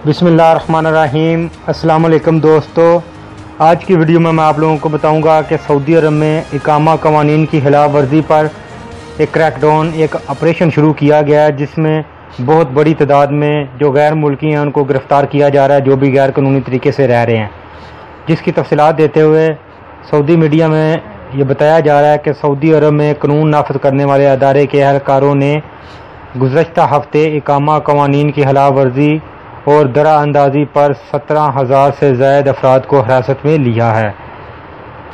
बिस्मिल्लाहिर्रहमानिर्रहीम। अस्सलाम वालेकुम दोस्तों, आज की वीडियो में मैं आप लोगों को बताऊंगा कि सऊदी अरब में इकामा कवानीन की खिलाफ वर्जी पर एक क्रैकडाउन, एक ऑपरेशन शुरू किया गया है जिसमें बहुत बड़ी तादाद में जो गैर मुल्की हैं उनको गिरफ़्तार किया जा रहा है, जो भी गैर कानूनी तरीके से रह रहे हैं। जिसकी तफसीलात देते हुए सऊदी मीडिया में ये बताया जा रहा है कि सऊदी अरब में कानून नाफिज करने वाले अदारे के अहलकारों ने गुज़श्ता हफ्ते इकामा कवानीन की खिलाफ वर्जी और दरा अंदाज़ी पर 17,000 से ज़ायद अफराद को हिरासत में लिया है।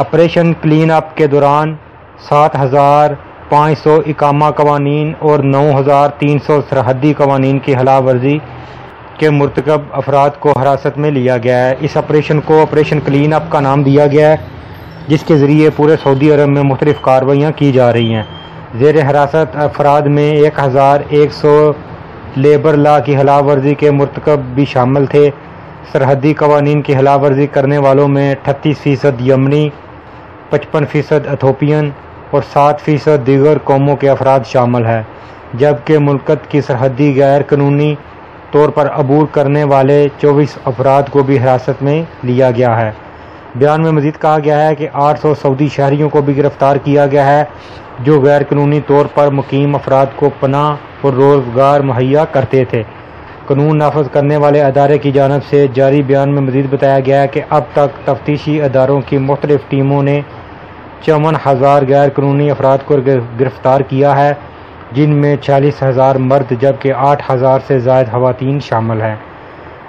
ऑपरेशन क्लीन अप के दौरान 7,500 इकामा कवानीन और 9,300 सरहदी कवानीन की खिलाफ वर्जी के मुर्तकब अफराद को हिरासत में लिया गया है। इस ऑपरेशन को ऑपरेशन क्लीन अप का नाम दिया गया है, जिसके ज़रिए पूरे सऊदी अरब में मुख्तलिफ़ कार्रवाइयाँ की जा रही हैं। ज़ेर हिरासत अफराद में 1,100 लेबर लॉ की खिलाफ वर्जी के मुर्तकब भी शामिल थे। सरहदी कवानीन की खिलाफ वर्जी करने वालों में 38% यमनी, 55% इथोपियन और 7% दीगर कौमों के अफराद शामिल हैं, जबकि मुल्कत की सरहदी गैर कानूनी तौर पर अबूर करने वाले 24 अफराद को भी हिरासत में लिया गया है। बयान में मज़ीद कहा गया है कि 800 सऊदी शहरियों को भी गिरफ़्तार किया गया है, जो गैर कानूनी तौर पर मुकीम अफराद को पनाह और रोज़गार मुहैया करते थे। कानून नाफिज करने वाले अदारे की जानिब से जारी बयान में मज़ीद बताया गया है कि अब तक तफ्तीशी अदारों की मुख्तलिफ़ टीमों ने 54,000 गैर कानूनी अफराद को गिरफ़्तार किया है, जिनमें 40,000 मर्द जबकि 8,000 से ज़ायद ख़वातीन शामिल हैं।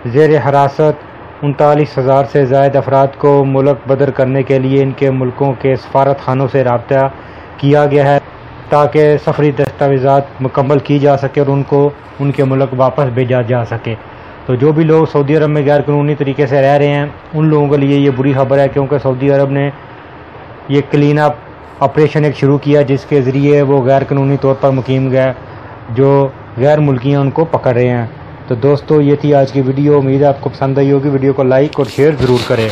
ज़ेर हिरासत 39,000 से ज़ायद अफराद को मुल्क बदर करने के लिए इनके मुल्कों के सफारत खानों से रब्ता किया गया है, ताकि सफरी दस्तावेज़ात मुकम्मल की जा सके और उनको उनके मुल्क वापस भेजा जा सके। तो जो भी लोग सऊदी अरब में गैर कानूनी तरीके से रह रहे हैं उन लोगों के लिए ये बुरी खबर है, क्योंकि सऊदी अरब ने ये क्लीन अप ऑपरेशन एक शुरू किया, जिसके ज़रिए वो गैर कानूनी तौर पर मुकीम जो गैर मुल्की हैं उनको पकड़ रहे हैं। तो दोस्तों, ये थी आज की वीडियो। उम्मीद है आपको पसंद आई होगी। वीडियो को लाइक और शेयर ज़रूर करें।